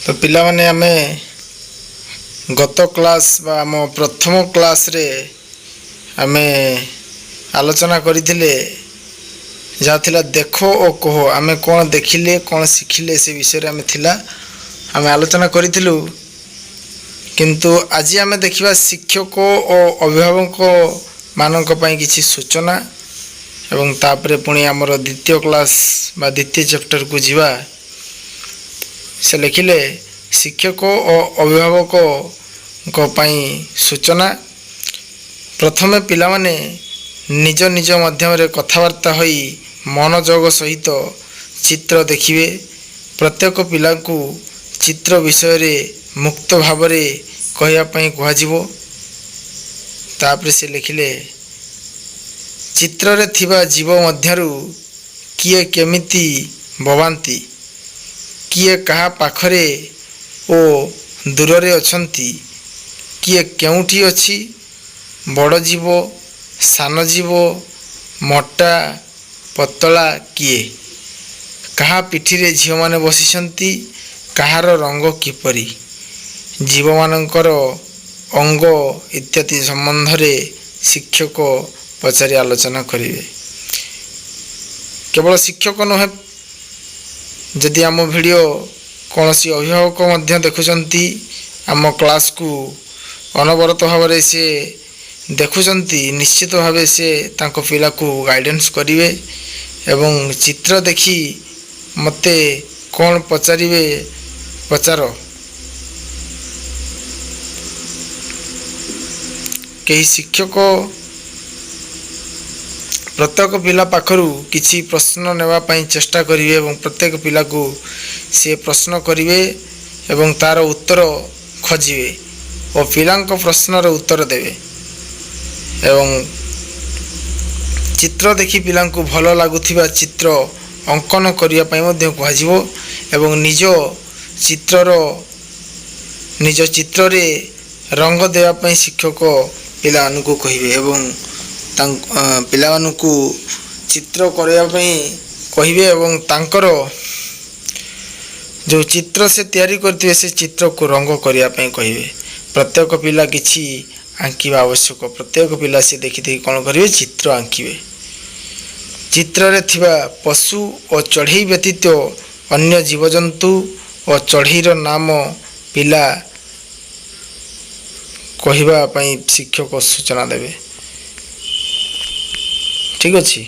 तो पिला माने आमे गत क्लास बा आम प्रथम क्लास रे आमे आलोचना करिथिले जहाँ थिला देखो ओ कहो आमे कौन देखिले कौन शिखिले से विषय रे आमे थिला आमे आलोचना करिथिलु। किंतु आज आमे देखिबा शिक्षक और अभिभावक मानक पई किछि सूचना एवं तापरे पुणी आमर द्वितीय क्लास बा द्वितीय चैप्टर को जीवा से लिखिले शिक्षक और अभिभावक को पई सूचना। प्रथमे पिला माने निज निज माध्यम रे कथावार्ता होई मनोयोग सहित चित्र देखिए। प्रत्येक पिला को चित्र विषय रे मुक्त भाव रे कहया पई कुहाजिवो। तापरे से लिखिले चित्र रे थिबा जीव मध्यरु किए केमिति बवांती किए कहा पाखरे ओ दूर रे अछंती किए केउठी अछि बड़ जीव सान जीव मोटा पतला किए कहा पिठी रे झियो माने बसिसंती कहार रंग किपरि जीव मानकर अंग इत्यादि संबंध रे शिक्षक पचारि आलोचना करिवे। केवल शिक्षक नहे जदि आम वीडियो कौन सी अभिभावक मध्य देखुचंती आम क्लास को अनवरत भाव में से देखुचंती निश्चित भाव से तांको पिला को गाइडेंस करिवे एवं चित्र देखी मते कौन पचारिवे पचार कई शिक्षक प्रत्येक पिला पाखरु किछि प्रश्न नेवा पई चेष्टा करिवे एवं प्रत्येक पिला को से प्रश्न करिवे एवं तार उत्तर खोजिवे और पिलांको प्रश्नर उत्तर देवे एवं चित्र देखि पिलांको भल लागुथिबा चित्र अंकन करिया पई मध्ये कुहाजिवो एवं निज चित्र रे रंग देवा पई शिक्षक पिला अनुको कहिवे एवं पिला मानकु चित्र करया पई कहिवे एवं तांकर जो चित्र से तैयारी करथिबे से चित्र को रंग करिया पई कहिवे। प्रत्येक पिला किछि आंकिबा आवश्यक। प्रत्येक पिला से देखि देखि कोन करिवे चित्र आंकिवे। चित्र रे थिबा पशु और चढ़ई व्यतीत अन्य जीवजंतु और चढ़ईर नाम पिला कहिबा पई शिक्षक सूचना देवे। ठीक अछि।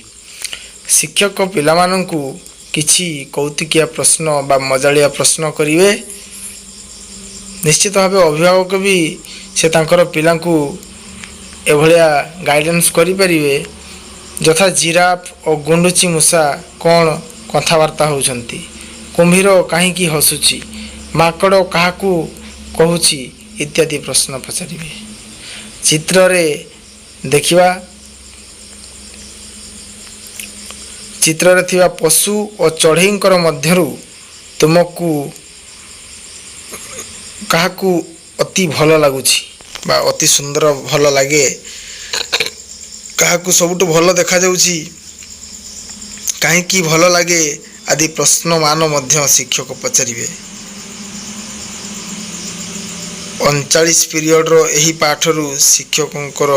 शिक्षक पिला माननकु किछि कौतुकिया प्रश्न बा मजालिया प्रश्न करिवे। निश्चित भाव अभिभावक भी से तांकर पिलांकु एभलिया गाइडेंस करि परिवे जथा जिराफ और गुंडुची मूषा कौन कथावार्ता होउछंती कुंभीर काहींकी हसुची माकड़ काहाकू कहूची इत्यादि प्रश्न पचारिवे। चित्र रे देखिबा चित्र रे थिबा पशु और चढ़ईंकर मध्यरु तुमको काहाकू अति भल लागुची बा अति सुंदर भल लागे काहाकू सबुठ भल देखा जाउची काहींकी भल लागे आदि प्रश्न मान मध्य शिक्षक पचारिवे। 39 पीरियड रो एही पाठरु शिक्षकंकर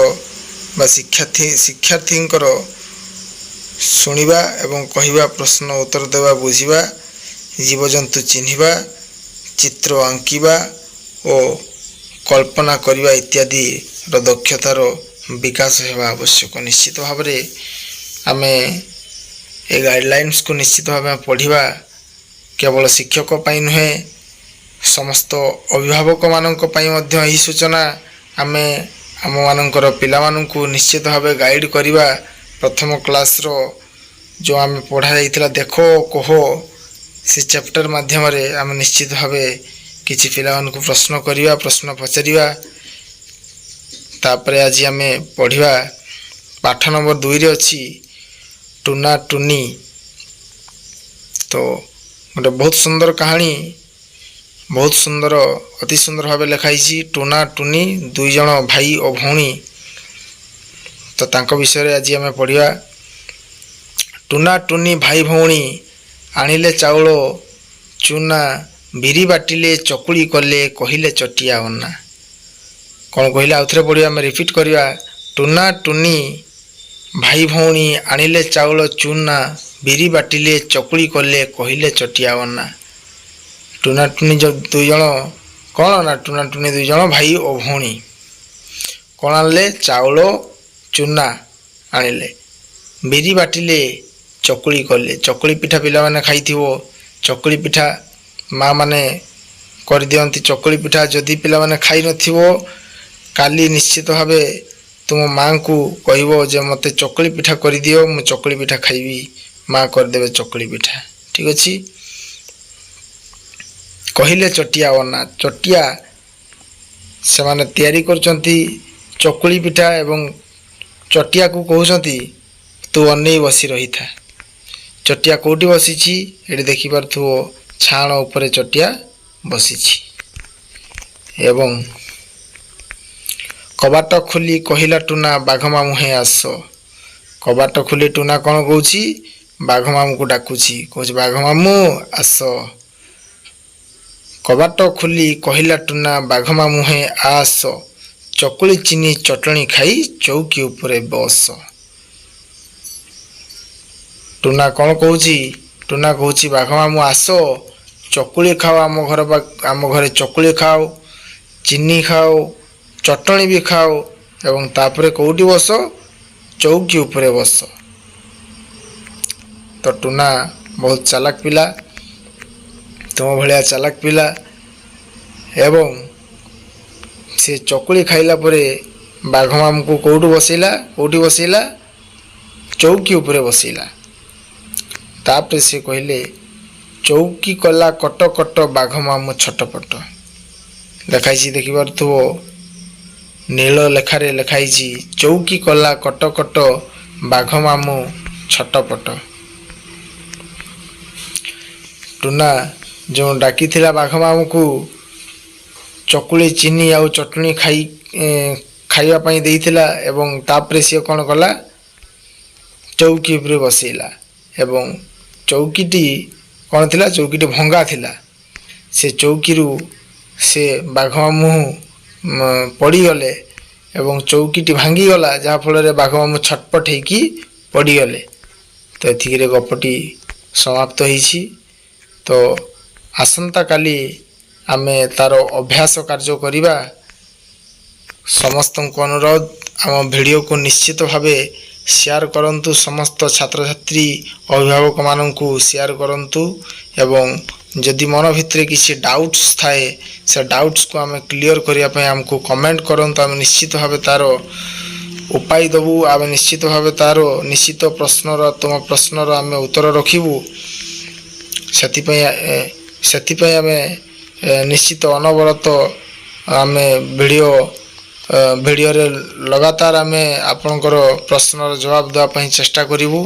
बा शिक्षार्थींकर शुणिबा एवं कहिबा प्रश्न उत्तर देवा बुझिबा जीवजंतु चिन्हिबा चित्र आंकिबा और कल्पना करिबा इत्यादि रो दक्षतार विकास हेबा आवश्यक। निश्चित भाव रे आमे ए गाइडलाइंस को निश्चित भाव में पढ़िबा केवल शिक्षक पई नुहे समस्त अभिभावक मानक पई मध्य एही सूचना आमे आम मानकर पिला मानकु निश्चित भाव गाइड करिबा। प्रथम क्लास रो जो आमे पढ़ा जाइतिला देखो कहो से चैप्टर माध्यम रे आमे निश्चित भाव किछि पिला मानकु प्रश्न करिबा प्रश्न पचारिबा। तापरे आज आमे पढ़िबा पाठ नंबर 2 रे अछि टुना टुनी। तो गोटे बहुत सुंदर कहानी बहुत सुंदर अति सुंदर भाव लिखाई टुना टुनी दुई जन भाई और भौणी। तो तांको विषय रे आज आमे पढ़िबा। टुना टुनी भाई भौणी आनिले चाउल चूना ବିରି ବାଟିଲେ ଚକୁଳି କଲେ କହିଲେ ଚଟିଆ ଅନା। କ'ଣ କହିଲେ ଆଉଥରେ ପଢ଼ିବା, ଆମେ ରିପିଟ୍ କରିବା। ଟୁନା ଟୁନି ଭାଇ ଭଉଣୀ ଆଣିଲେ ଚାଉଳ ଚୁନା, ବିରି ବାଟିଲେ ଚକୁଳି କଲେ କହିଲେ ଚଟିଆ ଅନା। ଟୁନା ଟୁନି ଦୁଇ ଜଣ କ'ଣ ନା ଟୁନା ଟୁନି ଦୁଇ ଜଣ ଭାଇ ଓ ଭଉଣୀ କ'ଣ ଆଣିଲେ? ଚାଉଳ ଚୁନା ଆଣିଲେ, ବିରି ବାଟିଲେ ଚକୁଳି କଲେ। ଚକୁଳି ପିଠା ପିଲାମାନେ ଖାଇଥିବ, ଚକୁଳି ପିଠା ମା ମାନେ କରିଦିଅନ୍ତି। ଚକୁଳି ପିଠା ଯଦି ପିଲାମାନେ ଖାଇନଥିବ, କାଲି ନିଶ୍ଚିତ ଭାବେ ତୁମ ମାଆଙ୍କୁ କହିବ ଯେ ମୋତେ ଚକୁଳି ପିଠା କରିଦିଅ, ମୁଁ ଚକୁଳି ପିଠା ଖାଇବି। ମା କରିଦେବେ ଚକୁଳି ପିଠା। ଠିକ୍ ଅଛି। କହିଲେ ଚଟିଆ ଅନା, ଚଟିଆ ସେମାନେ ତିଆରି କରୁଛନ୍ତି ଚକୁଳି ପିଠା ଏବଂ ଚଟିଆକୁ କହୁଛନ୍ତି ତୁ ଅନେଇ ବସି ରହିଥା। ଚଟିଆ କେଉଁଠି ବସିଛି? ଏଠି ଦେଖିପାରୁଥିବ, ଛାଣ ଉପରେ ଚଟିଆ ବସିଛି। ଏବଂ କବାଟ ଖୋଲି କହିଲା ଟୁନା ବାଘ ମାମୁଁ ହେ ଆସ। କବାଟ ଖୋଲି ଟୁନା କ'ଣ କହୁଛି? ବାଘ ମାମୁଁକୁ ଡାକୁଛି, କହୁଛି ବାଘ ମାମୁଁ ଆସ। କବାଟ ଖୋଲି କହିଲା ଟୁନା ବାଘ ମାମୁଁ ହେ ଆସ, ଚକୁଳି ଚିନି ଚଟଣି ଖାଇ ଚୌକି ଉପରେ ବସ। ଟୁନା କ'ଣ କହୁଛି? ଟୁନା କହୁଛି ବାଘ ମାମୁଁ ଆସ, ଚକୁଳି ଖାଅ, ଆମ ଘରେ ଚକୁଳି ଖାଅ, ଚିନି ଖାଅ, ଚଟଣି ବି ଖାଅ ଏବଂ ତାପରେ କେଉଁଠି ବସ? ଚୌକି ଉପରେ ବସ। ତ ଟୁନା ବହୁତ ଚାଲାକ ପିଲା, ତୁମ ଭଳିଆ ଚାଲାକ ପିଲା। ଏବଂ ସେ ଚକୁଳି ଖାଇଲା ପରେ ବାଘ ମାମୁଁକୁ କେଉଁଠି ବସେଇଲା? ଚୌକି ଉପରେ ବସେଇଲା। ତାପରେ ସେ କହିଲେ ଚୌକି କଲା କଟ କଟ ବାଘ ମାମୁଁ ଛଟପଟ। ଲେଖାଇଛି, ଦେଖିପାରୁଥିବ, ନୀଳ ଲେଖାରେ ଲେଖାଇଛି ଚୌକି କଲା କଟ କଟ ବାଘ ମାମୁଁ ଛଟପଟ। ଟୁନା ଯେଉଁ ଡାକିଥିଲା ବାଘ ମାମୁଁକୁ ଚକୁଳି ଚିନି ଆଉ ଚଟଣି ଖାଇବା ପାଇଁ ଦେଇଥିଲା ଏବଂ ତାପରେ ସିଏ କ'ଣ କଲା? ଚୌକି ଉପରେ ବସେଇଲା। ଏବଂ ଚୌକିଟି କ'ଣ ଥିଲା? ଚୌକିଟି ଭଙ୍ଗା ଥିଲା। ସେ ଚୌକିରୁ ସେ ବାଘ ମାମୁଁ ପଡ଼ିଗଲେ ଏବଂ ଚୌକିଟି ଭାଙ୍ଗିଗଲା, ଯାହାଫଳରେ ବାଘ ମାମୁଁ ଛଟପଟ ହେଇକି ପଡ଼ିଗଲେ। ତ ଏତିକିରେ ଗପଟି ସମାପ୍ତ ହେଇଛି। ତ ଆସନ୍ତାକାଲି ଆମେ ତା'ର ଅଭ୍ୟାସ କାର୍ଯ୍ୟ କରିବା। ସମସ୍ତଙ୍କୁ ଅନୁରୋଧ, ଆମ ଭିଡ଼ିଓକୁ ନିଶ୍ଚିତ ଭାବେ ସେୟାର କରନ୍ତୁ। ସମସ୍ତ ଛାତ୍ରଛାତ୍ରୀ ଅଭିଭାବକମାନଙ୍କୁ ସେୟାର କରନ୍ତୁ ଏବଂ ଯଦି ମନ ଭିତରେ କିଛି ଡାଉଟ୍ସ ଥାଏ, ସେ ଡାଉଟ୍ସକୁ ଆମେ କ୍ଲିଅର କରିବା ପାଇଁ ଆମକୁ କମେଣ୍ଟ କରନ୍ତୁ। ଆମେ ନିଶ୍ଚିତ ଭାବେ ତା'ର ଉପାୟ ଦେବୁ। ଆମେ ନିଶ୍ଚିତ ଭାବେ ତୁମ ପ୍ରଶ୍ନର ଆମେ ଉତ୍ତର ରଖିବୁ। ସେଥିପାଇଁ ଆମେ ନିଶ୍ଚିତ ଅନବରତ ଆମେ ଭିଡ଼ିଓରେ ଲଗାତାର ଆମେ ଆପଣଙ୍କର ପ୍ରଶ୍ନର ଜବାବ ଦେବା ପାଇଁ ଚେଷ୍ଟା କରିବୁ।